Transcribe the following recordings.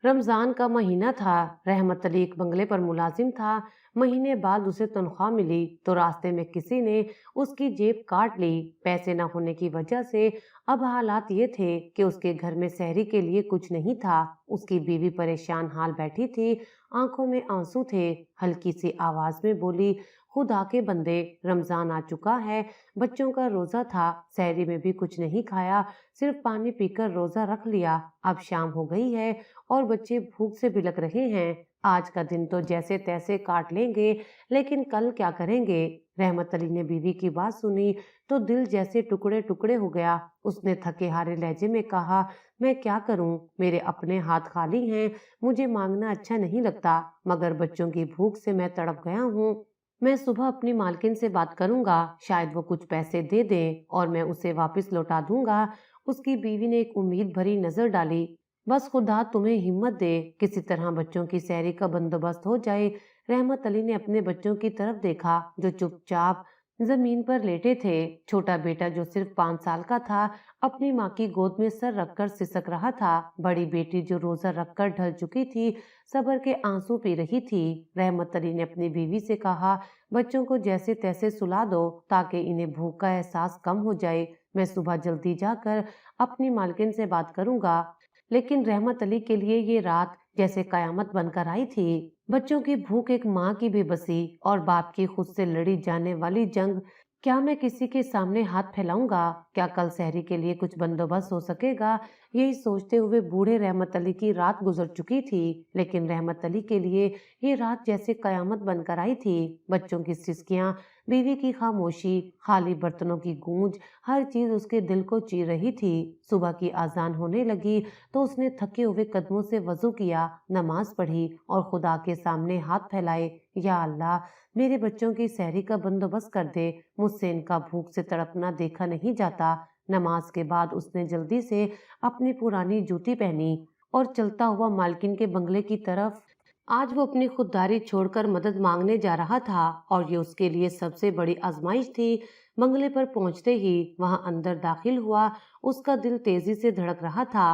रमजान का महीना था। रहमत अली एक बंगले पर मुलाजिम था। महीने बाद उसे तनख्वाह मिली तो रास्ते में किसी ने उसकी जेब काट ली। पैसे न होने की वजह से अब हालात ये थे कि उसके घर में सहरी के लिए कुछ नहीं था। उसकी बीवी परेशान हाल बैठी थी, आंखों में आंसू थे। हल्की सी आवाज में बोली, खुदा के बंदे, रमजान आ चुका है, बच्चों का रोजा था, सहरी में भी कुछ नहीं खाया, सिर्फ पानी पीकर रोजा रख लिया। अब शाम हो गई है और बच्चे भूख से बिलख रहे हैं। आज का दिन तो जैसे तैसे काट लेंगे, लेकिन कल क्या करेंगे? रहमत अली ने बीवी की बात सुनी तो दिल जैसे टुकड़े टुकड़े हो गया। उसने थके हारे लहजे में कहा, मैं क्या करूं? मेरे अपने हाथ खाली हैं, मुझे मांगना अच्छा नहीं लगता, मगर बच्चों की भूख से मैं तड़प गया हूँ। मैं सुबह अपनी मालकिन से बात करूंगा, शायद वो कुछ पैसे दे दे और मैं उसे वापस लौटा दूंगा। उसकी बीवी ने एक उम्मीद भरी नजर डाली। बस खुदा तुम्हें हिम्मत दे, किसी तरह बच्चों की सैरी का बंदोबस्त हो जाए। रहमत अली ने अपने बच्चों की तरफ देखा जो चुपचाप जमीन पर लेटे थे। छोटा बेटा जो सिर्फ 5 साल का था अपनी माँ की गोद में सर रखकर सिसक रहा था। बड़ी बेटी जो रोजा रखकर ढल चुकी थी सब्र के आंसू पी रही थी। रहमत अली ने अपनी बीवी से कहा, बच्चों को जैसे तैसे सुला दो ताकि इन्हें भूख का एहसास कम हो जाए। मैं सुबह जल्दी जाकर अपनी मालकिन से बात करूंगा। लेकिन रहमत अली के लिए ये रात जैसे कयामत बनकर आई थी। बच्चों की भूख एक माँ की बेबसी और बाप की खुद से लड़ी जाने वाली जंग। क्या मैं किसी के सामने हाथ फैलाऊंगा? क्या कल सहरी के लिए कुछ बंदोबस्त हो सकेगा? यही सोचते हुए बूढ़े रहमत अली की रात गुजर चुकी थी, लेकिन रहमत अली के लिए ये रात जैसे कयामत बनकर आई थी। बच्चों की सिसकियां, बीवी की खामोशी, खाली बर्तनों की गूंज, हर चीज उसके दिल को चीर रही थी। सुबह की आजान होने लगी तो उसने थके हुए कदमों से वजू किया, नमाज पढ़ी और खुदा के सामने हाथ फैलाए। या अल्लाह, मेरे बच्चों की सहरी का बंदोबस्त कर दे, मुझसे इनका भूख से तड़पना देखा नहीं जाता। नमाज के बाद उसने जल्दी से अपनी पुरानी जूती पहनी और चलता हुआ मालकिन के बंगले की तरफ। आज वो अपनी खुददारी छोड़कर मदद मांगने जा रहा था और ये उसके लिए सबसे बड़ी आजमाइश थी। बंगले पर पहुंचते ही वहां अंदर दाखिल हुआ। उसका दिल तेजी से धड़क रहा था।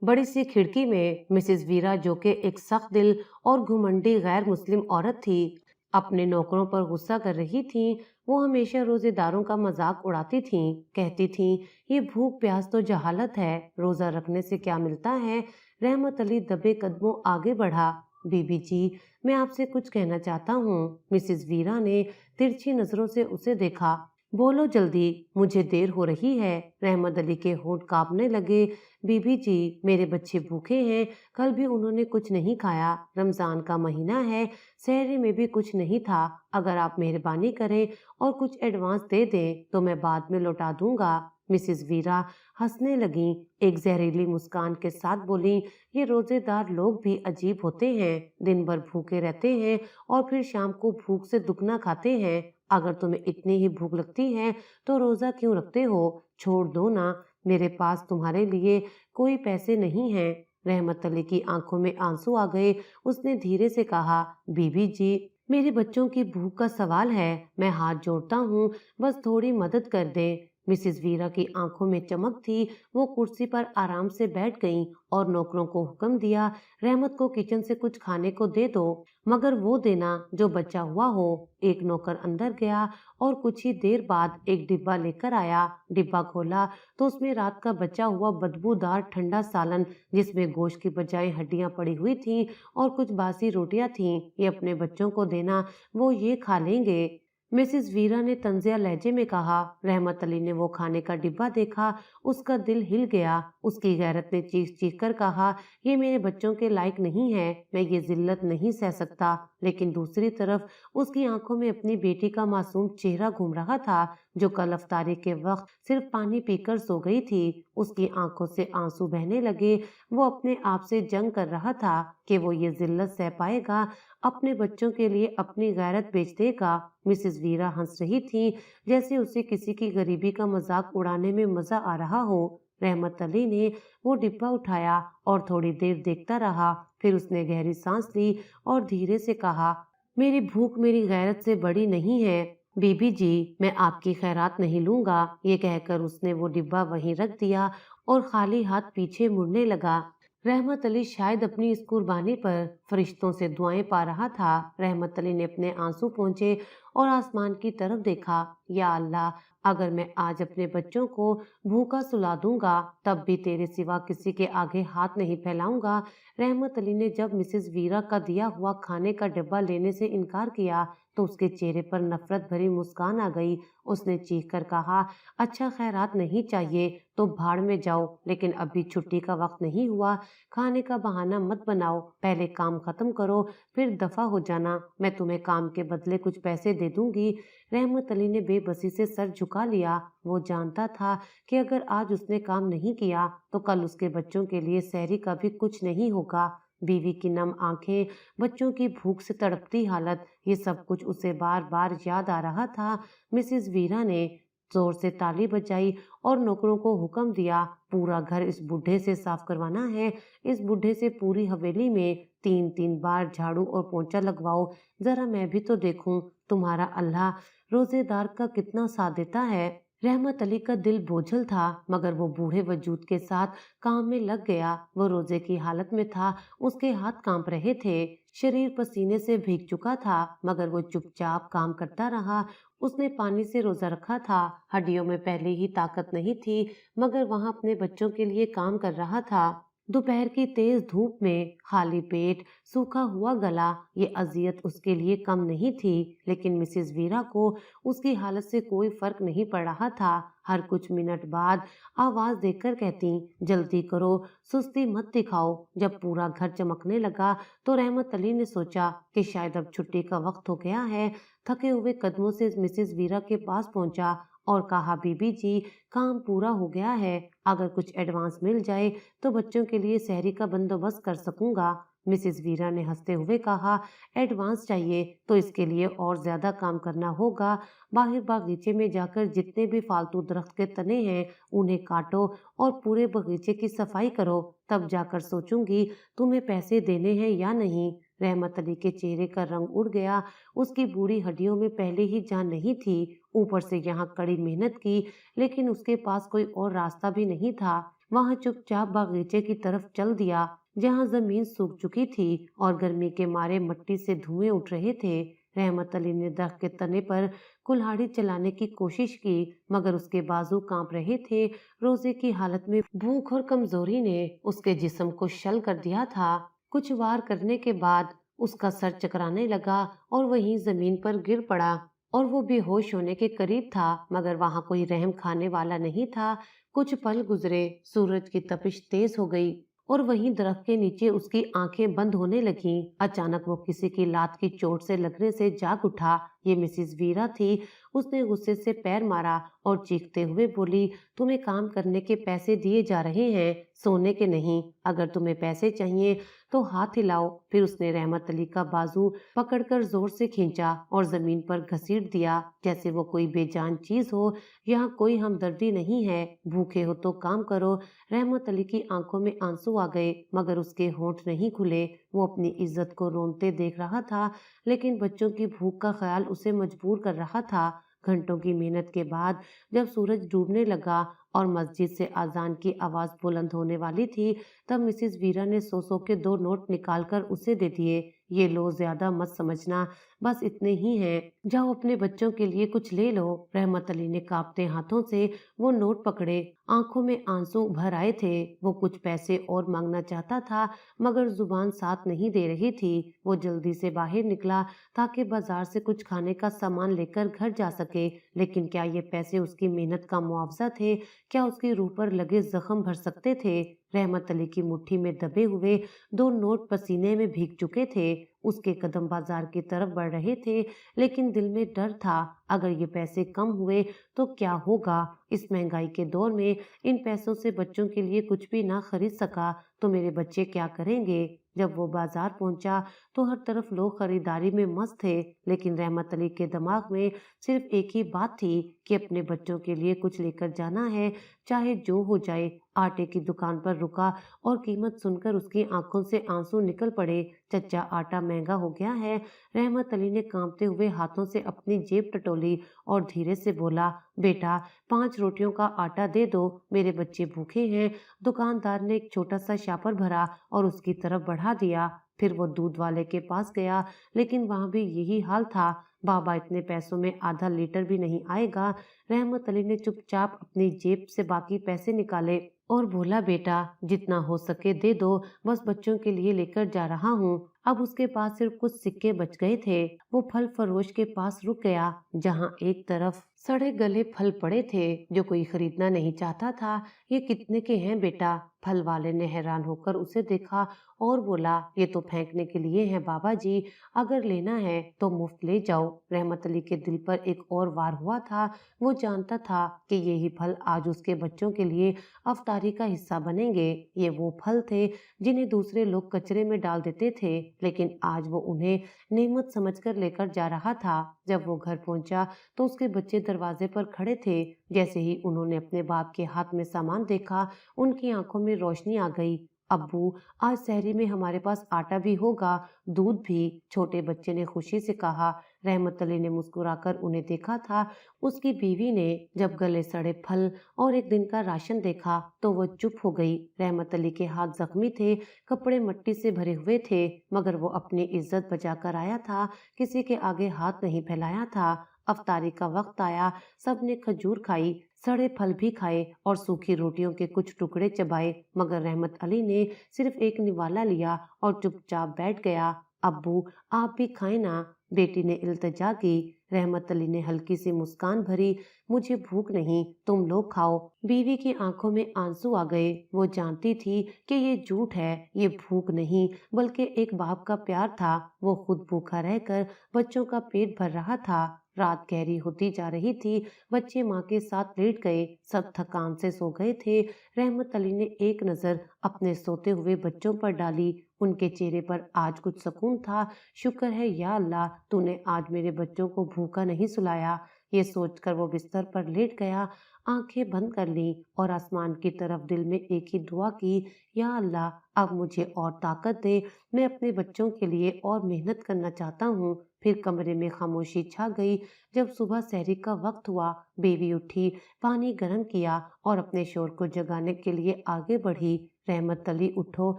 बड़ी सी खिड़की में मिसेस वीरा, जो कि एक सख्त दिल और घुमंडी गैर मुस्लिम औरत थी, अपने नौकरों पर गुस्सा कर रही थी। वो हमेशा रोजेदारों का मजाक उड़ाती थी, कहती थी, ये भूख प्यास तो जहालत है, रोजा रखने से क्या मिलता है? रहमत अली दबे कदमों आगे बढ़ा। बीबी जी, मैं आपसे कुछ कहना चाहता हूँ। मिसेस वीरा ने तिरछी नजरों से उसे देखा। बोलो जल्दी, मुझे देर हो रही है। रहमत अली के होंठ कांपने लगे। बीबी जी, मेरे बच्चे भूखे हैं, कल भी उन्होंने कुछ नहीं खाया, रमजान का महीना है, सहरी में भी कुछ नहीं था। अगर आप मेहरबानी करें और कुछ एडवांस दे दें तो मैं बाद में लौटा दूंगा। मिसेस वीरा हंसने लगी, एक जहरीली मुस्कान के साथ बोली, ये रोजेदार लोग भी अजीब होते हैं, दिन भर भूखे रहते हैं और फिर शाम को भूख से दुगना खाते हैं। अगर तुम्हें इतनी ही भूख लगती है तो रोजा क्यों रखते हो? छोड़ दो ना, मेरे पास तुम्हारे लिए कोई पैसे नहीं हैं। रहमत अली की आंखों में आंसू आ गए। उसने धीरे से कहा, बीबी जी, मेरे बच्चों की भूख का सवाल है, मैं हाथ जोड़ता हूँ, बस थोड़ी मदद कर दें। मिसेस वीरा की आंखों में चमक थी। वो कुर्सी पर आराम से बैठ गईं और नौकरों को हुक्म दिया, रहमत को किचन से कुछ खाने को दे दो, मगर वो देना जो बचा हुआ हो। एक नौकर अंदर गया और कुछ ही देर बाद एक डिब्बा लेकर आया। डिब्बा खोला तो उसमें रात का बचा हुआ बदबूदार ठंडा सालन, जिसमें गोश्त की बजाय हड्डियां पड़ी हुई थी और कुछ बासी रोटियां थीं। ये अपने बच्चों को देना, वो ये खा लेंगे। मिसेस वीरा ने तंजिया लहजे में कहा। रहमत अली ने वो खाने का डिब्बा देखा, उसका दिल हिल गया। उसकी गैरत ने चीख चीख कर कहा, ये मेरे बच्चों के लायक नहीं है, मैं ये जिल्लत नहीं सह सकता। लेकिन दूसरी तरफ उसकी आंखों में अपनी बेटी का मासूम चेहरा घूम रहा था, जो कल अफ्तारी के वक्त सिर्फ पानी पीकर सो गई थी। उसकी आंखों से आंसू बहने लगे। वो अपने आप से जंग कर रहा था कि वो ये जिल्लत सह पाएगा, अपने बच्चों के लिए अपनी गैरत बेच देगा। मिसेस वीरा हंस रही थी, जैसे उसे किसी की गरीबी का मजाक उड़ाने में मजा आ रहा हो। रहमत अली ने वो डिब्बा उठाया और थोड़ी देर देखता रहा। फिर उसने गहरी सांस ली और धीरे से कहा, मेरी भूख मेरी गैरत से बड़ी नहीं है। बीबी जी, मैं आपकी खैरात नहीं लूंगा। ये कहकर उसने वो डिब्बा वहीं रख दिया और खाली हाथ पीछे मुड़ने लगा। रहमत अली शायद अपनी इस कुर्बानी पर फरिश्तों से दुआएं पा रहा था। रहमत अली ने अपने आंसू पोंछे और आसमान की तरफ देखा। या अल्लाह, अगर मैं आज अपने बच्चों को भूखा सुला दूंगा तब भी तेरे सिवा किसी के आगे हाथ नहीं फैलाऊंगा। रहमत अली ने जब मिसेस वीरा का दिया हुआ खाने का डिब्बा लेने से इनकार किया तो उसके चेहरे पर नफरत भरी मुस्कान आ गई। उसने चीख कर कहा, अच्छा खैरात नहीं चाहिए तो भाड़ में जाओ, लेकिन अभी छुट्टी का वक्त नहीं हुआ। खाने का बहाना मत बनाओ, पहले काम खत्म करो फिर दफा हो जाना। मैं तुम्हें काम के बदले कुछ पैसे दे दूंगी। रहमत अली ने बेबसी से सर झुका लिया। वो जानता था कि अगर आज उसने काम नहीं किया तो कल उसके बच्चों के लिए सहरी का भी कुछ नहीं होगा। बीवी की नम आंखें, बच्चों की भूख से तड़पती हालत, ये सब कुछ उसे बार बार याद आ रहा था। मिसेस वीरा ने जोर से ताली बजाई और नौकरों को हुक्म दिया, पूरा घर इस बूढ़े से साफ करवाना है। इस बूढ़े से पूरी हवेली में 3-3 बार झाड़ू और पोंछा लगवाओ। जरा मैं भी तो देखूं तुम्हारा अल्लाह रोजेदार का कितना साथ देता है। रहमत अली का दिल बोझल था, मगर वो बूढ़े वजूद के साथ काम में लग गया। वो रोजे की हालत में था, उसके हाथ कांप रहे थे, शरीर पसीने से भीग चुका था, मगर वो चुपचाप काम करता रहा। उसने पानी से रोजा रखा था, हड्डियों में पहले ही ताकत नहीं थी, मगर वहां अपने बच्चों के लिए काम कर रहा था। दोपहर की तेज धूप में खाली पेट, सूखा हुआ गला, ये अजियत उसके लिए कम नहीं थी, लेकिन मिसेस वीरा को उसकी हालत से कोई फर्क नहीं पड़ रहा था। हर कुछ मिनट बाद आवाज देकर कहती, जल्दी करो, सुस्ती मत दिखाओ। जब पूरा घर चमकने लगा तो रहमत अली ने सोचा कि शायद अब छुट्टी का वक्त हो गया है। थके हुए कदमों से मिसेस वीरा के पास पहुंचा और कहा, बीबी जी, काम पूरा हो गया है, अगर कुछ एडवांस मिल जाए तो बच्चों के लिए सहरी का बंदोबस्त कर सकूंगा। मिसेस वीरा ने हंसते हुए कहा, एडवांस चाहिए तो इसके लिए और ज्यादा काम करना होगा। बाहर बागीचे में जाकर जितने भी फालतू दरख्त के तने हैं उन्हें काटो और पूरे बगीचे की सफाई करो, तब जाकर सोचूंगी तुम्हें पैसे देने हैं या नहीं। रहमत अली के चेहरे का रंग उड़ गया। उसकी बूढ़ी हड्डियों में पहले ही जान नहीं थी, ऊपर से यहाँ कड़ी मेहनत की, लेकिन उसके पास कोई और रास्ता भी नहीं था। वहां चुपचाप बागीचे की तरफ चल दिया, जहां जमीन सूख चुकी थी और गर्मी के मारे मिट्टी से धुएं उठ रहे थे। रहमत अली ने दरख्त के तने पर कुल्हाड़ी चलाने की कोशिश की, मगर उसके बाजू कांप रहे थे। रोजे की हालत में भूख और कमजोरी ने उसके जिस्म को शल कर दिया था। कुछ वार करने के बाद उसका सर चकराने लगा और वहीं जमीन पर गिर पड़ा और वो बेहोश होने के करीब था, मगर वहां कोई रहम खाने वाला नहीं था। कुछ पल गुजरे, सूरज की तपिश तेज हो गई और वहीं दरख्त के नीचे उसकी आंखें बंद होने लगीं। अचानक वो किसी की लात की चोट से लगने से जाग उठा। ये मिसेस वीरा थी। उसने गुस्से से पैर मारा और चीखते हुए बोली, तुम्हें काम करने के पैसे दिए जा रहे हैं, सोने के नहीं। अगर तुम्हें पैसे चाहिए तो हाथ हिलाओ। फिर उसने रहमत अली का बाजू पकड़कर जोर से खींचा और जमीन पर घसीट दिया, जैसे वो कोई बेजान चीज हो। यहाँ कोई हमदर्दी नहीं है, भूखे हो तो काम करो। रहमत अली की आंखों में आंसू आ गए, मगर उसके होंठ नहीं खुले। वो अपनी इज्जत को रोनते देख रहा था, लेकिन बच्चों की भूख का ख्याल उसे मजबूर कर रहा था। घंटों की मेहनत के बाद जब सूरज डूबने लगा और मस्जिद से अजान की आवाज बुलंद होने वाली थी, तब मिसेस वीरा ने 100 के 2 नोट निकालकर उसे दे दिए। ये लो, ज्यादा मत समझना, बस इतने ही हैं, जाओ अपने बच्चों के लिए कुछ ले लो। रहमत अली ने कांपते हाथों से वो नोट पकड़े, आंखों में आंसू भर आए थे। वो कुछ पैसे और मांगना चाहता था, मगर जुबान साथ नहीं दे रही थी। वो जल्दी से बाहर निकला ताकि बाजार से कुछ खाने का सामान लेकर घर जा सके, लेकिन क्या ये पैसे उसकी मेहनत का मुआवजा थे? क्या उसकी रूह पर लगे जख्म भर सकते थे? रहमत अली की मुट्ठी में दबे हुए 2 नोट पसीने में भीग चुके थे। उसके कदम बाजार की तरफ बढ़ रहे थे, लेकिन दिल में डर था, अगर ये पैसे कम हुए तो क्या होगा? इस महंगाई के दौर में इन पैसों से बच्चों के लिए कुछ भी ना खरीद सका तो मेरे बच्चे क्या करेंगे? जब वो बाजार पहुंचा तो हर तरफ लोग खरीदारी में मस्त थे, लेकिन रहमत अली के दिमाग में सिर्फ एक ही बात थी कि अपने बच्चों के लिए कुछ लेकर जाना है, चाहे जो हो जाए। आटे की दुकान पर रुका और कीमत सुनकर उसकी आंखों से आंसू निकल पड़े। चच्चा, आटा महंगा हो गया है। रहमत अली ने कांपते हुए हाथों से अपनी जेब टटोली और धीरे से बोला, बेटा 5 रोटियों का आटा दे दो, मेरे बच्चे भूखे हैं। दुकानदार ने एक छोटा सा शापर भरा और उसकी तरफ बढ़ा दिया। फिर वो दूध वाले के पास गया, लेकिन वहां भी यही हाल था। बाबा, इतने पैसों में आधा लीटर भी नहीं आएगा। रहमत अली ने चुपचाप अपनी जेब से बाकी पैसे निकाले और बोला, बेटा जितना हो सके दे दो, बस बच्चों के लिए लेकर जा रहा हूँ। अब उसके पास सिर्फ कुछ सिक्के बच गए थे। वो फल फरोश के पास रुक गया, जहाँ एक तरफ सड़े गले फल पड़े थे जो कोई खरीदना नहीं चाहता था। ये कितने के हैं बेटा? फल वाले ने हैरान होकर उसे देखा और बोला, ये तो फेंकने के लिए हैं बाबा जी, अगर लेना है तो मुफ्त ले जाओ। रहमत अली के दिल पर एक और वार हुआ था। वो जानता था कि यही फल आज उसके बच्चों के लिए अफ्तारी का हिस्सा बनेंगे। ये वो फल थे जिन्हें दूसरे लोग कचरे में डाल देते थे, लेकिन आज वो उन्हें नेमत समझकर लेकर जा रहा था। जब वो घर पहुंचा तो उसके बच्चे दरवाजे पर खड़े थे। जैसे ही उन्होंने अपने बाप के हाथ में सामान देखा, उनकी आंखों में रोशनी आ गई। अब्बू, आज सहरी में हमारे पास आटा भी होगा, दूध भी, छोटे बच्चे ने खुशी से कहा। रहमत अली ने मुस्कुराकर उन्हें देखा था। उसकी बीवी ने जब गले सड़े फल और एक दिन का राशन देखा तो वो चुप हो गई। रहमत अली के हाथ जख्मी थे, कपड़े मिट्टी से भरे हुए थे, मगर वो अपनी इज्जत बचाकर आया था, किसी के आगे हाथ नहीं फैलाया था। अफ्तारी का वक्त आया, सबने खजूर खाई, सड़े फल भी खाए और सूखी रोटियों के कुछ टुकड़े चबाए, मगर रहमत अली ने सिर्फ एक निवाला लिया और चुपचाप बैठ गया। अब्बू, आप भी खाए ना, बेटी ने इल्तजा की। रहमत अली ने हल्की सी मुस्कान भरी, मुझे भूख नहीं, तुम लोग खाओ। बीवी की आंखों में आंसू आ गए। वो जानती थी कि ये झूठ है, ये भूख नहीं बल्कि एक बाप का प्यार था। वो खुद भूखा रहकर बच्चों का पेट भर रहा था। रात गहरी होती जा रही थी। बच्चे माँ के साथ लेट गए, सब थकान से सो गए थे। रहमत अली ने एक नजर अपने सोते हुए बच्चों पर डाली। उनके चेहरे पर आज कुछ सुकून था। शुक्र है या अल्लाह, तूने आज मेरे बच्चों को भूखा नहीं सुलाया। ये सोचकर वो बिस्तर पर लेट गया, आंखें बंद कर ली और आसमान की तरफ दिल में एक ही दुआ की, या अल्लाह, अब मुझे और ताकत दे, मैं अपने बच्चों के लिए और मेहनत करना चाहता हूँ। फिर कमरे में खामोशी छा गई। जब सुबह सहरी का वक्त हुआ, बेबी उठी, पानी गर्म किया और अपने शोर को जगाने के लिए आगे बढ़ी। रहमत अली, उठो,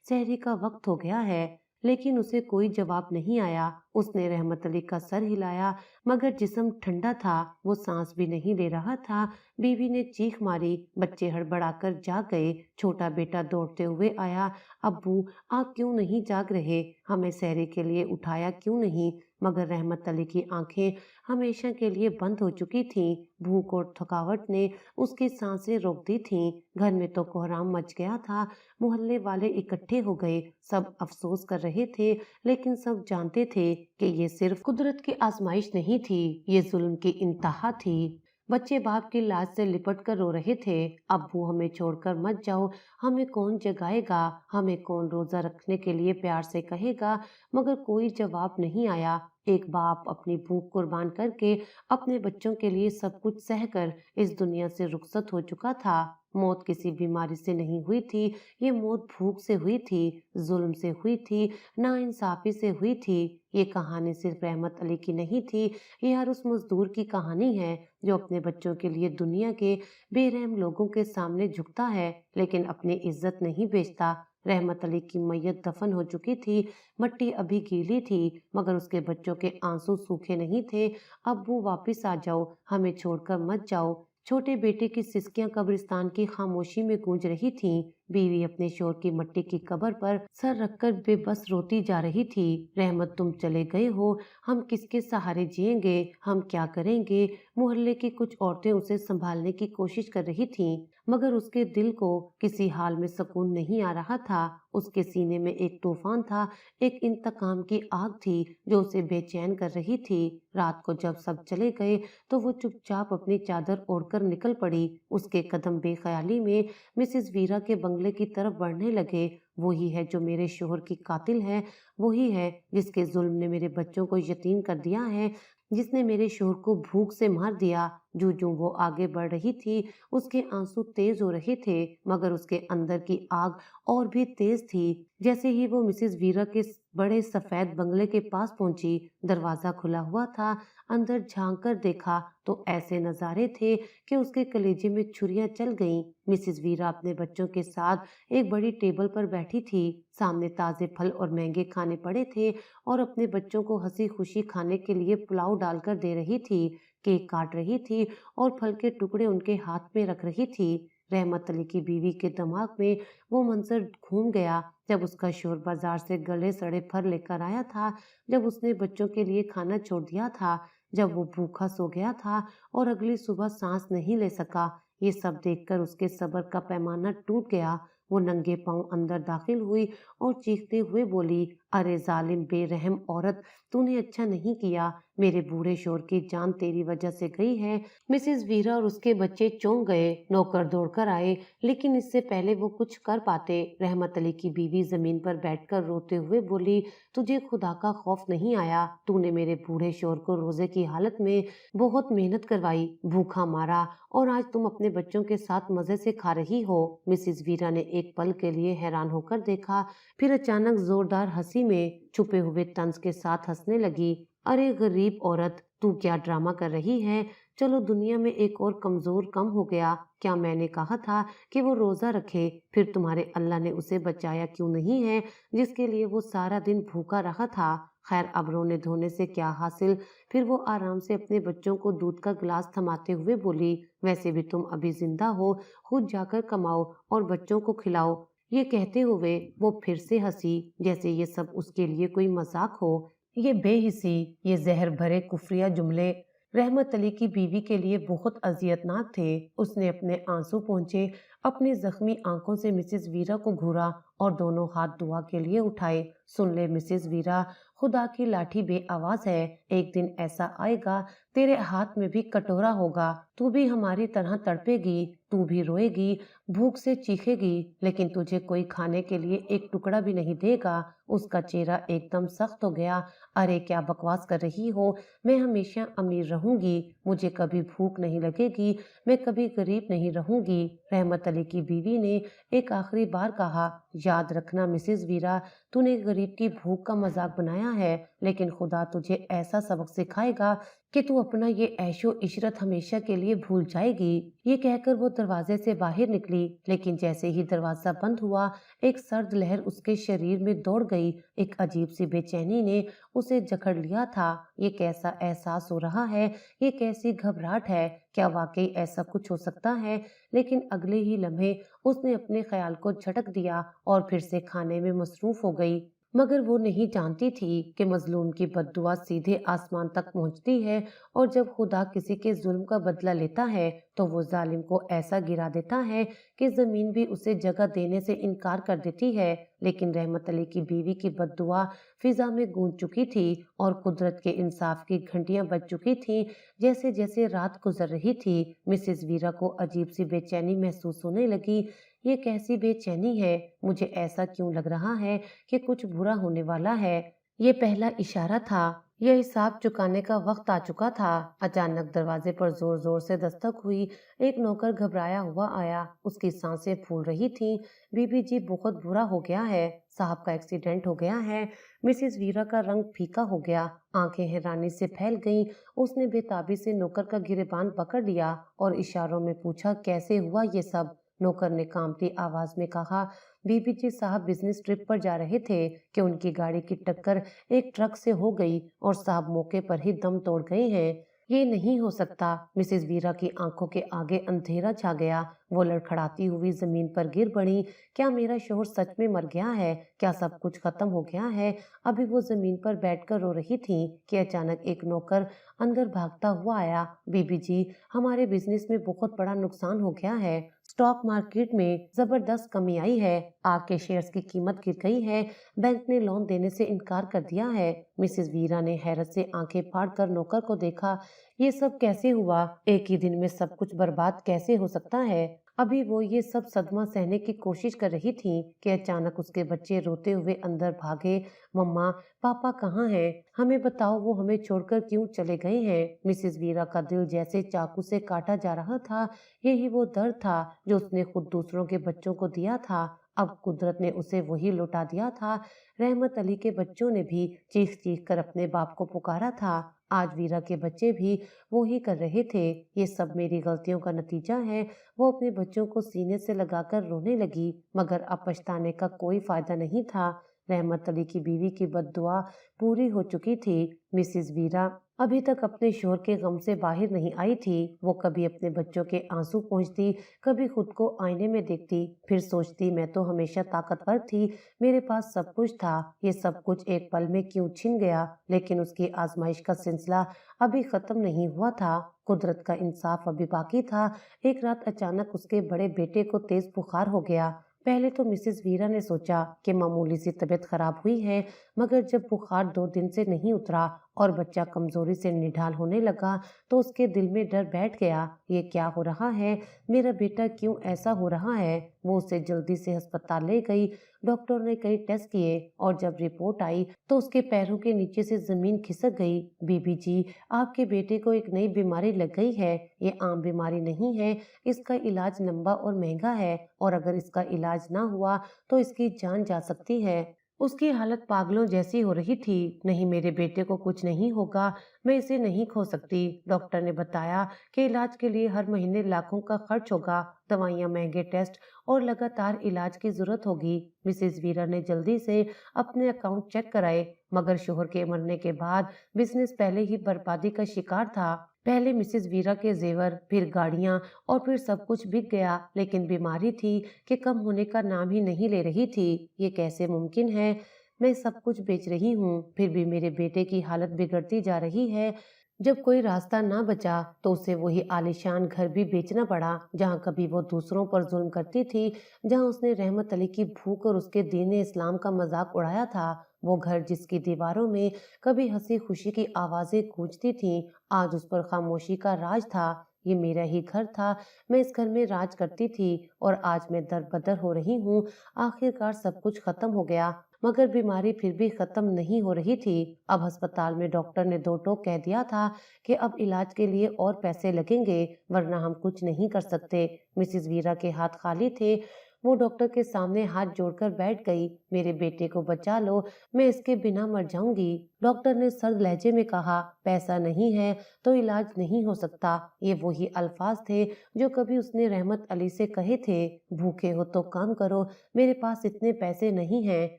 सहरी का वक्त हो गया है। लेकिन उसे कोई जवाब नहीं आया। उसने रहमत अली का सर हिलाया, मगर जिस्म ठंडा था, वो सांस भी नहीं ले रहा था। बीवी ने चीख मारी, बच्चे हड़बड़ाकर जाग गए। छोटा बेटा दौड़ते हुए आया, अब्बू, आप क्यों नहीं जाग रहे? हमें सहरी के लिए उठाया क्यों नहीं? मगर रहमत अली की आंखें हमेशा के लिए बंद हो चुकी थीं। भूख और थकावट ने उसकी सांसें रोक दी थीं। घर में तो कोहराम मच गया था। मोहल्ले वाले इकट्ठे हो गए, सब अफसोस कर रहे थे, लेकिन सब जानते थे कि ये सिर्फ कुदरत की आजमाइश नहीं थी, ये जुल्म की इंतहा थी। बच्चे बाप की लाश से लिपट कर रो रहे थे, अब्बू हमें छोड़कर मत जाओ, हमें कौन जगाएगा, हमें कौन रोजा रखने के लिए प्यार से कहेगा। मगर कोई जवाब नहीं आया। एक बाप अपनी भूख कुर्बान करके अपने बच्चों के लिए सब कुछ सहकर इस दुनिया से रुखसत हो चुका था। मौत किसी बीमारी से नहीं हुई थी, ये मौत भूख से हुई थी, जुल्म से हुई थी, नाइंसाफी से हुई थी। ये कहानी सिर्फ रहमत अली की नहीं थी, ये हर उस मजदूर की कहानी है जो अपने बच्चों के लिए दुनिया के बेरहम लोगों के सामने झुकता है, लेकिन अपनी इज्जत नहीं बेचता। रहमत अली की मैयत दफन हो चुकी थी, मट्टी अभी गीली थी, मगर उसके बच्चों के आंसू सूखे नहीं थे। अब्बू, वापिस आ जाओ, हमें छोड़कर मत जाओ। छोटे बेटे की सिसकियां कब्रिस्तान की खामोशी में गूंज रही थीं। बीवी अपने शोर की मट्टी की कब्र पर सर रखकर बेबस रोती जा रही थी। रहमत, तुम चले गए हो, हम किसके सहारे जिएंगे, हम क्या करेंगे? मोहल्ले की कुछ औरतें उसे संभालने की कोशिश कर रही थीं, मगर उसके दिल को किसी हाल में सुकून नहीं आ रहा था। उसके सीने में एक तूफान था, एक इंतकाम की आग थी जो उसे बेचैन कर रही थी। रात को जब सब चले गए तो वो चुपचाप अपनी चादर ओढ़कर निकल पड़ी। उसके कदम बेख्याली में मिसेस वीरा के बंगले की तरफ बढ़ने लगे। वही है जो मेरे शोहर की कातिल है, वही है जिसके जुल्म ने मेरे बच्चों को यतीम कर दिया है, जिसने मेरे शोहर को भूख से मार दिया। जो जो वो आगे बढ़ रही थी उसके आंसू तेज हो रहे थे, मगर उसके अंदर की आग और भी तेज थी। जैसे ही वो मिसेस वीरा के बड़े सफेद बंगले के पास पहुंची, दरवाजा खुला हुआ था। अंदर झांक कर देखा तो ऐसे नजारे थे कि उसके कलेजे में छुरियां चल गईं। मिसेस वीरा अपने बच्चों के साथ एक बड़ी टेबल पर बैठी थी। सामने ताजे फल और महंगे खाने पड़े थे और अपने बच्चों को हंसी खुशी खाने के लिए पुलाव डालकर दे रही थी, केक काट रही थी और फल के टुकड़े उनके हाथ में रख रही थी। रहमत अली की बीवी के दिमाग में वो मंजर घूम गया जब उसका शोर बाजार से गले सड़े फल लेकर आया था, जब उसने बच्चों के लिए खाना छोड़ दिया था, जब वो भूखा सो गया था और अगली सुबह सांस नहीं ले सका। ये सब देखकर उसके सब्र का पैमाना टूट गया। वो नंगे पांव अंदर दाखिल हुई और चीखते हुए बोली, अरे जालिम बेरहम औरत, तूने अच्छा नहीं किया। मेरे बूढ़े शोर की जान तेरी वजह से गई है। मिसेस वीरा और उसके बच्चे चौंक गए। नौकर दौड़कर आए, लेकिन इससे पहले वो कुछ कर पाते, रहमत अली की बीवी जमीन पर बैठकर रोते हुए बोली, तुझे खुदा का खौफ नहीं आया? तूने मेरे बूढ़े शोर को रोजे की हालत में बहुत मेहनत करवाई, भूखा मारा और आज तुम अपने बच्चों के साथ मजे से खा रही हो। मिसेस वीरा ने एक पल के लिए हैरान होकर देखा, फिर अचानक जोरदार हंसी में छुपे हुए तंज के साथ हंसने लगी। अरे गरीब औरत, तू क्या ड्रामा कर रही है? चलो दुनिया में एक और कमजोर कम हो गया। क्या मैंने कहा था कि वो रोजा रखे? फिर तुम्हारे अल्लाह ने उसे बचाया क्यों नहीं है, जिसके लिए वो सारा दिन भूखा रहा था। खैर, अब रोने धोने से क्या हासिल। फिर वो आराम से अपने बच्चों को दूध का गिलास थमाते हुए बोली, वैसे भी तुम अभी जिंदा हो, खुद जाकर कमाओ और बच्चों को खिलाओ। ये कहते हुए वो फिर से हंसी, जैसे ये सब उसके लिए कोई मजाक हो। ये बेहिसी, ये जहर भरे कुफरिया जुमले रहमत अली की बीवी के लिए बहुत अजियतनाक थे। उसने अपने आंसू पोंछे, अपनी जख्मी आंखों से मिसेस वीरा को घूरा और दोनों हाथ दुआ के लिए उठाए। सुन ले मिसेस वीरा, खुदा की लाठी बेआवाज है। एक दिन ऐसा आएगा, तेरे हाथ में भी कटोरा होगा, तू भी हमारी तरह तड़पेगी, तू भी रोएगी, भूख से चीखेगी, लेकिन तुझे कोई खाने के लिए एक टुकड़ा भी नहीं देगा। उसका चेहरा एकदम सख्त हो गया। अरे क्या बकवास कर रही हो? मैं हमेशा अमीर रहूंगी, मुझे कभी भूख नहीं लगेगी, मैं कभी गरीब नहीं रहूंगी। रहमत अली की बीवी ने एक आखिरी बार कहा, याद रखना मिसेस वीरा, तूने गरीब की भूख का मजाक बनाया है, लेकिन खुदा तुझे ऐसा सबक सिखाएगा कि तू अपना ये ऐशो इशरत हमेशा के लिए भूल जाएगी। ये कहकर वो दरवाजे से बाहर निकली, लेकिन जैसे ही दरवाजा बंद हुआ, एक सर्द लहर उसके शरीर में दौड़ गई। एक अजीब सी बेचैनी ने उसे जकड़ लिया था। ये कैसा एहसास हो रहा है? ये कैसी घबराहट है? क्या वाकई ऐसा कुछ हो सकता है? लेकिन अगले ही लम्हे उसने अपने ख्याल को झटक दिया और फिर से खाने में मसरूफ हो गई। मगर वो नहीं जानती थी कि मजलूम की बद्दुआ सीधे आसमान तक पहुंचती है और जब खुदा किसी के जुल्म का बदला लेता है तो वो जालिम को ऐसा गिरा देता है कि जमीन भी उसे जगह देने से इनकार कर देती है। लेकिन रहमत अली की बीवी की बद्दुआ फिजा में गूंज चुकी थी और कुदरत के इंसाफ की घंटियां बज चुकी थीं। जैसे जैसे रात गुजर रही थी, मिसेस वीरा को अजीब सी बेचैनी महसूस होने लगी। ये कैसी बेचैनी है? मुझे ऐसा क्यों लग रहा है कि कुछ बुरा होने वाला है? ये पहला इशारा था, यह हिसाब चुकाने का वक्त आ चुका था। अचानक दरवाजे पर जोर जोर से दस्तक हुई। एक नौकर घबराया हुआ आया, उसकी सांसें फूल रही थीं। बीबी जी, बहुत बुरा हो गया है, साहब का एक्सीडेंट हो गया है। मिसेस वीरा का रंग फीका हो गया, आंखें हैरानी से फैल गईं। उसने बेताबी से नौकर का गिरेबान पकड़ लिया और इशारों में पूछा, कैसे हुआ ये सब? नौकर ने कांपती आवाज में कहा, बीबी जी, साहब बिजनेस ट्रिप पर जा रहे थे कि उनकी गाड़ी की टक्कर एक ट्रक से हो गई और साहब मौके पर ही दम तोड़ गए हैं। ये नहीं हो सकता। मिसेस वीरा की आंखों के आगे अंधेरा छा गया। वो लड़खड़ाती हुई जमीन पर गिर पड़ी। क्या मेरा शोहर सच में मर गया है? क्या सब कुछ खत्म हो गया है? अभी वो जमीन पर बैठकर रो रही थी कि अचानक एक नौकर अंदर भागता हुआ आया। बीबी जी, हमारे बिजनेस में बहुत बड़ा नुकसान हो गया है। स्टॉक मार्केट में जबरदस्त कमी आई है। आपके शेयर्स की कीमत गिर गई है। बैंक ने लोन देने से इनकार कर दिया है। मिसेस वीरा ने हैरत से आंखें फाड़कर नौकर को देखा। ये सब कैसे हुआ? एक ही दिन में सब कुछ बर्बाद कैसे हो सकता है? अभी वो ये सब सदमा सहने की कोशिश कर रही थी कि अचानक उसके बच्चे रोते हुए अंदर भागे। मम्मा, पापा कहाँ हैं? हमें बताओ, वो हमें छोड़कर क्यों चले गए हैं? मिसेस वीरा का दिल जैसे चाकू से काटा जा रहा था। यही वो दर्द था जो उसने खुद दूसरों के बच्चों को दिया था। अब कुदरत ने उसे वही लौटा दिया था। रहमत अली के बच्चों ने भी चीख चीख कर अपने बाप को पुकारा था। आज वीरा के बच्चे भी वो ही कर रहे थे। ये सब मेरी गलतियों का नतीजा है। वो अपने बच्चों को सीने से लगाकर रोने लगी, मगर अब पछताने का कोई फायदा नहीं था। रहमत अली की बीवी की बद्दुआ पूरी हो चुकी थी। मिसेस वीरा अभी तक अपने शोहर के गम से बाहर नहीं आई थी। वो कभी अपने बच्चों के आंसू पोंछती, कभी खुद को आईने में देखती, फिर सोचती मैं तो हमेशा ताकतवर थी, मेरे पास सब कुछ था, ये सब कुछ एक पल में क्यों छिन गया। लेकिन उसकी आजमाइश का सिलसिला अभी खत्म नहीं हुआ था। कुदरत का इंसाफ अभी बाकी था। एक रात अचानक उसके बड़े बेटे को तेज बुखार हो गया। पहले तो मिसेस वीरा ने सोचा कि मामूली सी तबीयत खराब हुई है, मगर जब बुखार 2 दिन से नहीं उतरा और बच्चा कमजोरी से निढाल होने लगा, तो उसके दिल में डर बैठ गया। ये क्या हो रहा है? मेरा बेटा क्यों ऐसा हो रहा है? वो उसे जल्दी से अस्पताल ले गई। डॉक्टर ने कई टेस्ट किए और जब रिपोर्ट आई तो उसके पैरों के नीचे से जमीन खिसक गई। बीबी जी, आपके बेटे को एक नई बीमारी लग गई है। ये आम बीमारी नहीं है। इसका इलाज लंबा और महंगा है, और अगर इसका इलाज ना हुआ तो इसकी जान जा सकती है। उसकी हालत पागलों जैसी हो रही थी। नहीं, मेरे बेटे को कुछ नहीं होगा, मैं इसे नहीं खो सकती। डॉक्टर ने बताया कि इलाज के लिए हर महीने लाखों का खर्च होगा, दवाइयां, महंगे टेस्ट और लगातार इलाज की जरूरत होगी। मिसेस वीरा ने जल्दी से अपने अकाउंट चेक कराए, मगर शोहर के मरने के बाद बिजनेस पहले ही बर्बादी का शिकार था। पहले मिसेस वीरा के जेवर, फिर गाड़ियां और फिर सब कुछ बिक गया, लेकिन बीमारी थी कि कम होने का नाम ही नहीं ले रही थी। ये कैसे मुमकिन है? मैं सब कुछ बेच रही हूँ, फिर भी मेरे बेटे की हालत बिगड़ती जा रही है। जब कोई रास्ता ना बचा तो उसे वही आलीशान घर भी बेचना पड़ा जहाँ कभी वो दूसरों पर जुल्म करती थी, जहाँ उसने रहमत अली की भूख और उसके दीन इस्लाम का मजाक उड़ाया था। वो घर जिसकी दीवारों में कभी हंसी खुशी की आवाजें गूंजती थीं, आज उस पर खामोशी का राज था। ये मेरा ही घर था, मैं इस घर में राज करती थी, और आज मैं दर बदर हो रही हूँ। आखिरकार सब कुछ खत्म हो गया, मगर बीमारी फिर भी खत्म नहीं हो रही थी। अब अस्पताल में डॉक्टर ने दो टोक कह दिया था कि अब इलाज के लिए और पैसे लगेंगे, वरना हम कुछ नहीं कर सकते। मिसेस वीरा के हाथ खाली थे। वो डॉक्टर के सामने हाथ जोड़कर बैठ गई। मेरे बेटे को बचा लो, मैं इसके बिना मर जाऊंगी। डॉक्टर ने सर्द लहजे में कहा, पैसा नहीं है तो इलाज नहीं हो सकता। ये वही अल्फाज थे जो कभी उसने रहमत अली से कहे थे, भूखे हो तो काम करो, मेरे पास इतने पैसे नहीं हैं।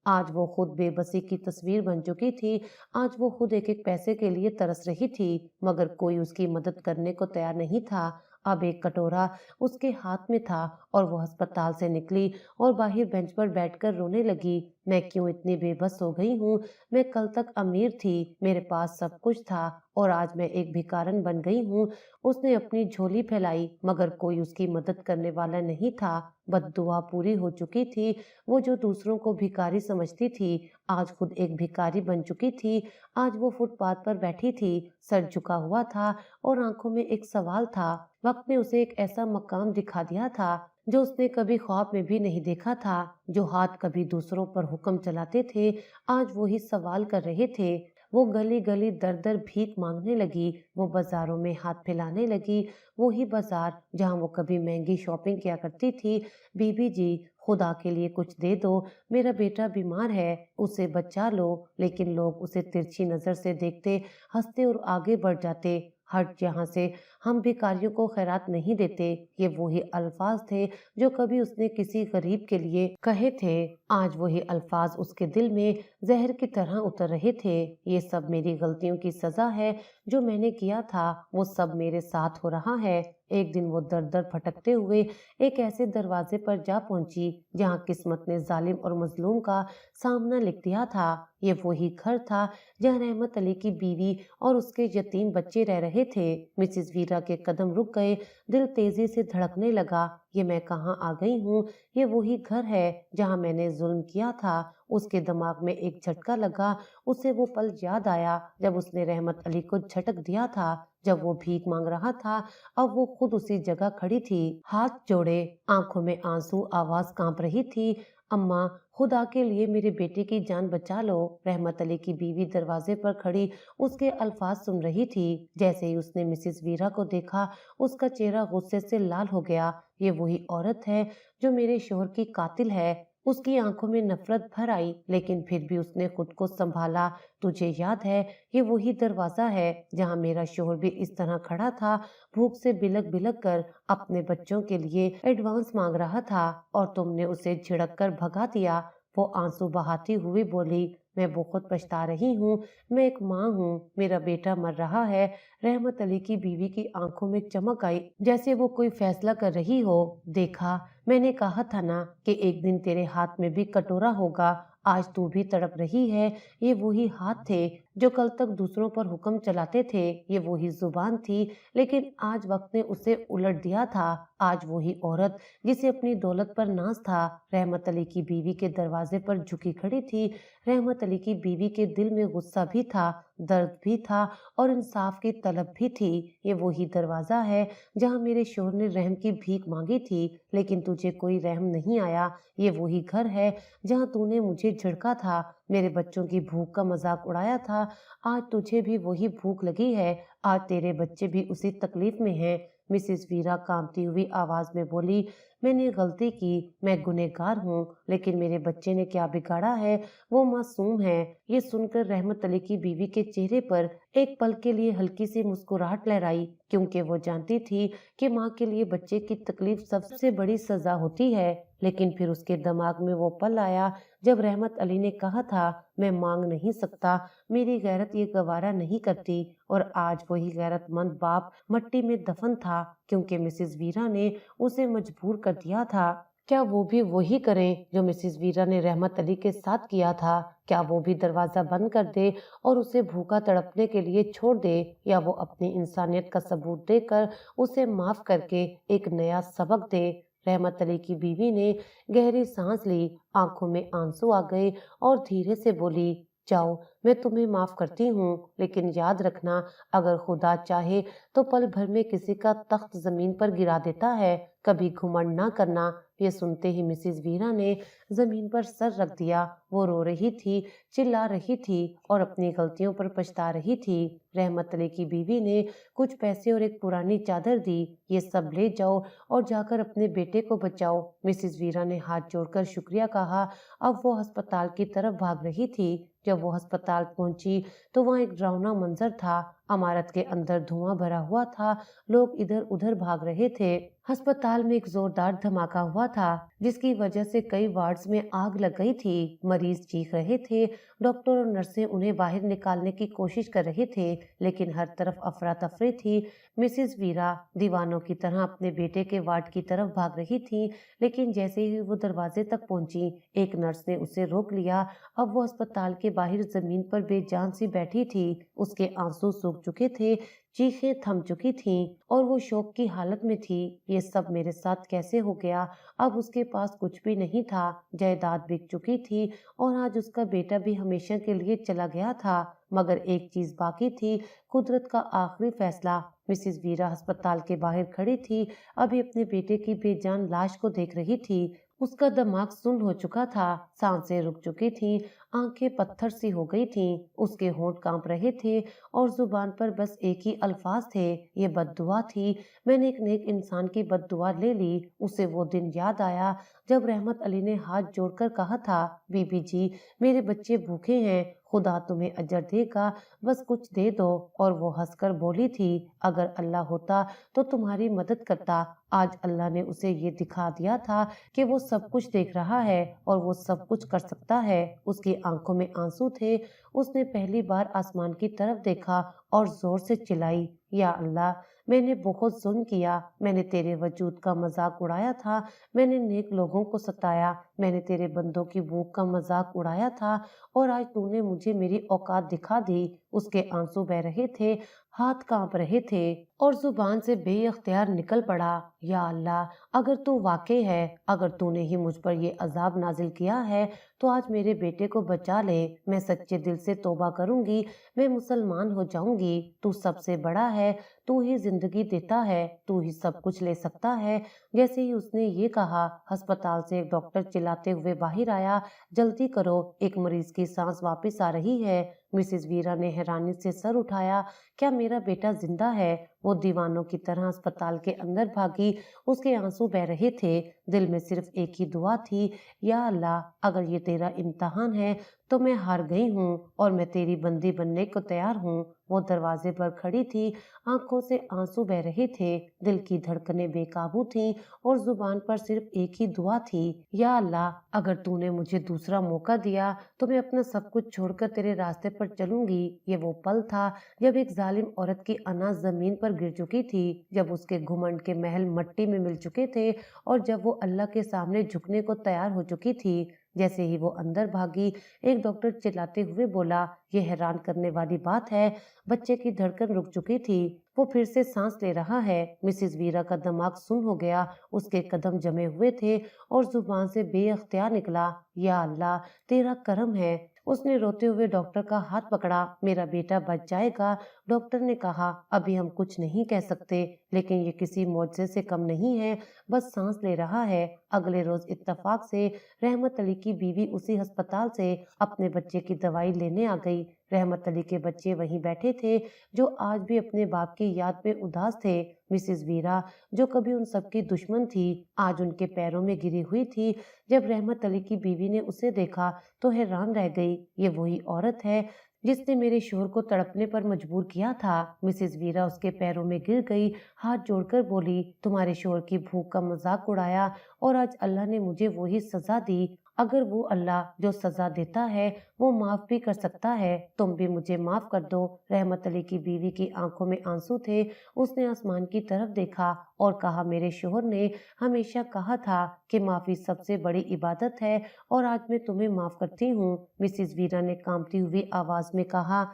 आज वो खुद बेबसी की तस्वीर बन चुकी थी। आज वो खुद एक एक पैसे के लिए तरस रही थी, मगर कोई उसकी मदद करने को तैयार नहीं था। अब एक कटोरा उसके हाथ में था और वो अस्पताल से निकली और बाहर बेंच पर बैठकर रोने लगी। मैं क्यों इतनी बेबस हो गई हूँ? मैं कल तक अमीर थी, मेरे पास सब कुछ था, और आज मैं एक भिखारन बन गई हूँ। उसने अपनी झोली फैलाई, मगर कोई उसकी मदद करने वाला नहीं था। बद्दुआ पूरी हो चुकी थी। वो जो दूसरों को भिखारी समझती थी, आज खुद एक भिखारी बन चुकी थी। आज वो फुटपाथ पर बैठी थी, सर झुका हुआ था और आंखों में एक सवाल था। वक्त ने उसे एक ऐसा मकाम दिखा दिया था जो उसने कभी ख्वाब में भी नहीं देखा था। जो हाथ कभी दूसरों पर हुक्म चलाते थे, आज वो ही सवाल कर रहे थे। वो गली गली दर दर भीख मांगने लगी। वो बाजारों में हाथ फैलाने लगी, वो ही बाजार जहाँ वो कभी महंगी शॉपिंग किया करती थी। बीबी जी, खुदा के लिए कुछ दे दो, मेरा बेटा बीमार है, उसे बचा लो। लेकिन लोग उसे तिरछी नजर से देखते, हंसते और आगे बढ़ जाते। हट यहाँ से, हम भिखारियों को खैरात नहीं देते। ये वही अल्फाज थे जो कभी उसने किसी गरीब के लिए कहे थे। आज वही अल्फाज उसके दिल में जहर की तरह उतर रहे थे। ये सब मेरी गलतियों की सजा है। जो मैंने किया था वो सब मेरे साथ हो रहा है। एक दिन वो दर दर भटकते हुए एक ऐसे दरवाजे पर जा पहुंची जहाँ किस्मत ने जालिम और मजलूम का सामना लिख दिया था। ये वही घर था जहाँ रहमत अली की बीवी और उसके यतीम बच्चे रह रहे थे। मिसेस वीरा वीरा के कदम रुक गए। दिल तेजी से धड़कने लगा। ये मैं कहाँ आ गई हूँ? ये वही घर है जहाँ मैंने जुल्म किया था। उसके दिमाग में एक झटका लगा। उसे वो पल याद आया जब उसने रहमत अली को झटक दिया था, जब वो भीख मांग रहा था। अब वो खुद उसी जगह खड़ी थी, हाथ जोड़े, आंखों में आंसू, आवाज कांप रही थी। अम्मा, खुदा के लिए मेरे बेटे की जान बचा लो। रहमत अली की बीवी दरवाजे पर खड़ी उसके अल्फाज सुन रही थी। जैसे ही उसने मिसेस वीरा को देखा, उसका चेहरा गुस्से से लाल हो गया। ये वही औरत है जो मेरे शोहर की कातिल है। उसकी आंखों में नफरत भर आई, लेकिन फिर भी उसने खुद को संभाला। तुझे याद है, ये वही दरवाजा है जहां मेरा शोहर भी इस तरह खड़ा था, भूख से बिलक बिलक कर अपने बच्चों के लिए एडवांस मांग रहा था, और तुमने उसे झिड़क कर भगा दिया। वो आंसू बहाती हुई बोली, मैं बहुत पछता रही हूँ। मैं एक माँ हूँ, मेरा बेटा मर रहा है। रहमत अली की बीवी की आंखों में चमक आई, जैसे वो कोई फैसला कर रही हो। देखा, मैंने कहा था ना कि एक दिन तेरे हाथ में भी कटोरा होगा। आज तू भी तड़प रही है। ये वही हाथ थे जो कल तक दूसरों पर हुक्म चलाते थे। ये वही जुबान थी, लेकिन आज वक्त ने उसे उलट दिया था। आज वही औरत जिसे अपनी दौलत पर नाज था, रहमत अली की बीवी के दरवाजे पर झुकी खड़ी थी। रहमत अली की बीवी के दिल में गुस्सा भी था, दर्द भी था, और इंसाफ की तलब भी थी। ये वही दरवाजा है जहाँ मेरे शोहर ने रहम की भीख मांगी थी, लेकिन तुझे कोई रहम नहीं आया। ये वही घर है जहाँ तूने मुझे झिड़का था, मेरे बच्चों की भूख का मजाक उड़ाया था। आज तुझे भी वही भूख लगी है। आज तेरे बच्चे भी उसी तकलीफ में हैं। मिसेस वीरा कांपती हुई आवाज में बोली, मैंने गलती की, मैं गुनहगार हूँ, लेकिन मेरे बच्चे ने क्या बिगाड़ा है? वो मासूम है। ये सुनकर रहमत अली की बीवी के चेहरे पर एक पल के लिए हल्की सी मुस्कुराहट लहराई, क्योंकि वो जानती थी कि माँ के लिए बच्चे की तकलीफ सबसे बड़ी सजा होती है। लेकिन फिर उसके दिमाग में वो पल आया जब रहमत अली ने कहा था, मैं मांग नहीं सकता, मेरी गैरत ये गवारा नहीं करती। और आज वही गैरतमंद बाप मट्टी में दफन था, क्योंकि मिसेस वीरा ने उसे मजबूर कर दिया था। क्या वो भी वही करें जो मिसेस वीरा ने रहमत अली के साथ किया था? क्या वो भी दरवाजा बंद कर दे और उसे भूखा तड़पने के लिए छोड़ दे, या वो अपनी इंसानियत का सबूत देकर उसे माफ करके एक नया सबक दे? रहमत अली की बीवी ने गहरी सांस ली, आंखों में आंसू आ गए, और धीरे से बोली, जाओ, मैं तुम्हें माफ करती हूँ, लेकिन याद रखना, अगर खुदा चाहे तो पल भर में किसी का तख्त जमीन पर गिरा देता है। कभी घुमंड ना करना। ये सुनते ही मिसेस वीरा ने जमीन पर सर रख दिया। वो रो रही थी, चिल्ला रही थी, और अपनी गलतियों पर पछता रही थी। रहमत अली की बीवी ने कुछ पैसे और एक पुरानी चादर दी। ये सब ले जाओ और जाकर अपने बेटे को बचाओ। मिसेस वीरा ने हाथ जोड़कर शुक्रिया कहा। अब वो अस्पताल की तरफ भाग रही थी। जब वो अस्पताल पहुंची तो वहाँ एक डरावना मंजर था। इमारत के अंदर धुआं भरा हुआ था, लोग इधर उधर भाग रहे थे। अस्पताल में एक जोरदार धमाका हुआ था, जिसकी वजह से कई वार्ड्स में आग लग गई थी। मरीज चीख रहे थे, डॉक्टर और नर्सें उन्हें बाहर निकालने की कोशिश कर रहे थे, लेकिन हर तरफ अफरा तफरी थी। मिसेस वीरा दीवानों की तरह अपने बेटे के वार्ड की तरफ भाग रही थी, लेकिन जैसे ही वो दरवाजे तक पहुंची, एक नर्स ने उसे रोक लिया। अब वो अस्पताल के बाहर जमीन पर बेजान सी बैठी थी। उसके आंसू सूख चुके थे, चीखें थम चुकी थीं, और वो शोक की हालत में थी। ये सब मेरे साथ कैसे हो गया? अब उसके पास कुछ भी नहीं था, जायदाद बिक चुकी थी, और आज उसका बेटा भी हमेशा के लिए चला गया था। मगर एक चीज बाकी थी, कुदरत का आखिरी फैसला। मिसेस वीरा अस्पताल के बाहर खड़ी थी, अभी अपने बेटे की बेजान लाश को देख रही थी। उसका दिमाग सुन्न हो चुका था, सांसें रुक चुकी थीं, आंखें पत्थर सी हो गई थीं, उसके होंठ कांप रहे थे, और जुबान पर बस एक ही अल्फाज थे, ये बद्दुआ थी। मैंने एक नेक इंसान की बद्दुआ ले ली। उसे वो दिन याद आया जब रहमत अली ने हाथ जोड़कर कहा था, बीबी जी, मेरे बच्चे भूखे हैं, खुदा तुम्हें अजर देगा, बस कुछ दे दो। और वो हंसकर बोली थी, अगर अल्लाह होता तो तुम्हारी मदद करता। आज अल्लाह ने उसे ये दिखा दिया था कि वो सब कुछ देख रहा है, और वो सब कुछ कर सकता है। उसकी आंखों में आंसू थे। उसने पहली बार आसमान की तरफ देखा और जोर से चिल्लाई, या अल्लाह, मैंने बहुत जुल्म किया, मैंने तेरे वजूद का मजाक उड़ाया था, मैंने नेक लोगों को सताया, मैंने तेरे बंदों की भूख का मजाक उड़ाया था और आज तूने मुझे मेरी औकात दिखा दी। उसके आंसू बह रहे थे, हाथ कांप रहे थे और जुबान से बेइख्तियार निकल पड़ा, या अल्लाह, अगर तू वाकई है, अगर तूने ही मुझ पर ये अजाब नाजिल किया है तो आज मेरे बेटे को बचा ले। मैं सच्चे दिल से तौबा करूंगी, मैं मुसलमान हो जाऊंगी। तू सबसे बड़ा है, तू ही जिंदगी देता है, तू ही सब कुछ ले सकता है। जैसे ही उसने ये कहा, अस्पताल से एक डॉक्टर चिल्लाते हुए बाहर आया, जल्दी करो, एक मरीज की सांस वापस आ रही है। मिसेस वीरा ने हैरानी से सर उठाया, क्या मेरा बेटा जिंदा है? वो दीवानों की तरह अस्पताल के अंदर भागी, उसके आंसू बह रहे थे। दिल में सिर्फ एक ही दुआ थी, या अल्लाह, अगर ये तेरा इम्तहान है तो मैं हार गई हूँ और मैं तेरी बंदी बनने को तैयार हूँ। वो दरवाजे पर खड़ी थी, आंखों से आंसू बह रहे थे, दिल की धड़कनें बेकाबू थीं और जुबान पर सिर्फ एक ही दुआ थी, या अल्लाह, अगर तूने मुझे दूसरा मौका दिया तो मैं अपना सब कुछ छोड़कर तेरे रास्ते पर चलूंगी। ये वो पल था जब एक जालिम औरत की अनाज जमीन पर गिर चुकी थी, जब उसके घुमंड के महल मिट्टी में मिल चुके थे और जब वो अल्लाह के सामने झुकने को तैयार हो चुकी थी। जैसे ही वो अंदर भागी, एक डॉक्टर चिल्लाते हुए बोला, ये हैरान करने वाली बात है, बच्चे की धड़कन रुक चुकी थी, वो फिर से सांस ले रहा है। मिसेस वीरा का दिमाग सुन्न हो गया, उसके कदम जमे हुए थे और जुबान से बेअख्तियार निकला, या अल्लाह, तेरा करम है। उसने रोते हुए डॉक्टर का हाथ पकड़ा, मेरा बेटा बच जाएगा। डॉक्टर ने कहा, अभी हम कुछ नहीं कह सकते, लेकिन ये किसी मौजज़े से कम नहीं है, बस सांस ले रहा है। अगले रोज इत्तेफाक से रहमत अली की बीवी उसी अस्पताल से अपने बच्चे की दवाई लेने आ गई। रहमत अली के बच्चे वहीं बैठे थे, जो आज भी अपने बाप की याद में उदास थे। मिसेस वीरा, जो कभी उन सबकी दुश्मन थी, आज उनके पैरों में गिरी हुई थी। जब रहमत अली की बीवी ने उसे देखा तो हैरान रह गई, ये वही औरत है जिसने मेरे शोहर को तड़पने पर मजबूर किया था। मिसेस वीरा उसके पैरों में गिर गई, हाथ जोड़कर बोली, तुम्हारे शोहर की भूख का मजाक उड़ाया और आज अल्लाह ने मुझे वही सजा दी। अगर वो अल्लाह जो सजा देता है वो माफ भी कर सकता है, तुम भी मुझे माफ कर दो। रहमत अली की बीवी की आंखों में आंसू थे, उसने आसमान की तरफ देखा और कहा, मेरे शोहर ने हमेशा कहा था कि माफी सबसे बड़ी इबादत है और आज मैं तुम्हें माफ करती हूँ। मिसेस वीरा ने कांपती हुई आवाज में कहा,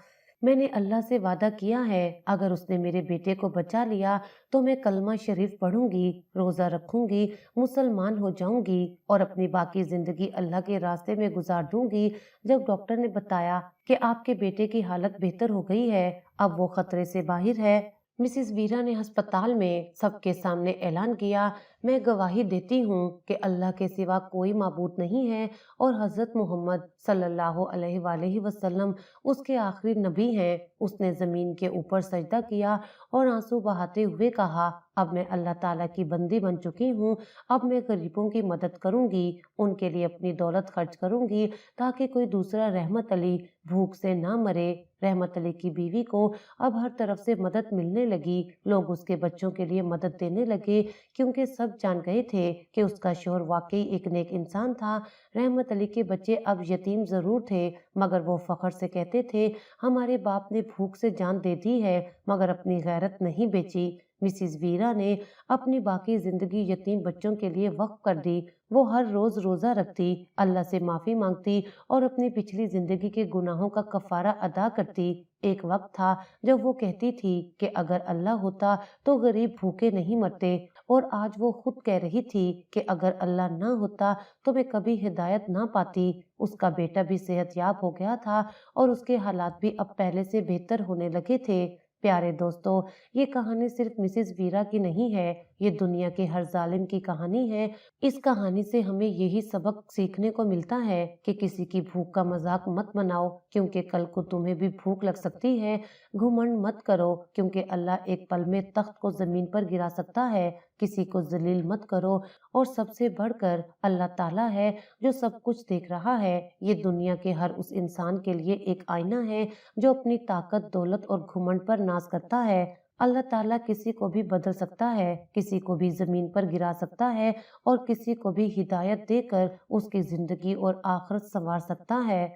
मैंने अल्लाह से वादा किया है, अगर उसने मेरे बेटे को बचा लिया तो मैं कलमा शरीफ पढ़ूंगी, रोजा रखूंगी, मुसलमान हो जाऊंगी और अपनी बाकी जिंदगी अल्लाह के रास्ते में गुजार दूंगी। जब डॉक्टर ने बताया कि आपके बेटे की हालत बेहतर हो गई है, अब वो खतरे से बाहर है, मिसेस वीरा ने अस्पताल में सबके सामने ऐलान किया, मैं गवाही देती हूँ कि अल्लाह के सिवा कोई माबूद नहीं है और हजरत मोहम्मद सल्लल्लाहु अलैहि वसल्लम उसके आखिरी नबी हैं। उसने जमीन के ऊपर सजदा किया और आंसू बहाते हुए कहा, अब मैं अल्लाह ताला की बंदी बन चुकी हूँ, अब मैं गरीबों की मदद करूंगी, उनके लिए अपनी दौलत खर्च करूंगी ताकि कोई दूसरा रहमत अली भूख से ना मरे। रहमत अली की बीवी को अब हर तरफ से मदद मिलने लगी, लोग उसके बच्चों के लिए मदद देने लगे क्योंकि सब जान गए थे कि उसका शोहर वाकई एक नेक इंसान था। रहमत अली के बच्चे अब यतीम जरूर थे, मगर वो फख्र से कहते थे, हमारे बाप ने भूख से जान दे दी है मगर अपनी गैरत नहीं बेची। मिसेस वीरा ने अपनी बाकी जिंदगी यतीम बच्चों के लिए वक्फ कर दी। वो हर रोज रोजा रखती, अल्लाह से माफी मांगती और अपनी पिछली जिंदगी के गुनाहों का कफारा अदा करती। एक वक्त था जब वो कहती थी कि अगर अल्लाह होता तो गरीब भूखे नहीं मरते, और आज वो खुद कह रही थी कि अगर अल्लाह ना होता तो मैं कभी हिदायत ना पाती। उसका बेटा भी सेहतयाब हो गया था और उसके हालात भी अब पहले से बेहतर होने लगे थे। प्यारे दोस्तों, ये कहानी सिर्फ मिसेस वीरा की नहीं है, ये दुनिया के हर जालिम की कहानी है। इस कहानी से हमें यही सबक सीखने को मिलता है कि किसी की भूख का मजाक मत बनाओ, क्योंकि कल को तुम्हें भी भूख लग सकती है। घुमंड मत करो, क्योंकि अल्लाह एक पल में तख्त को जमीन पर गिरा सकता है। किसी को जलील मत करो, और सबसे बढ़कर अल्लाह ताला है जो सब कुछ देख रहा है। ये दुनिया के हर उस इंसान के लिए एक आईना है जो अपनी ताकत, दौलत और घुमंड पर नाज करता है। अल्लाह ताला किसी को भी बदल सकता है, किसी को भी जमीन पर गिरा सकता है और किसी को भी हिदायत देकर उसकी जिंदगी और आखिरत संवार सकता है।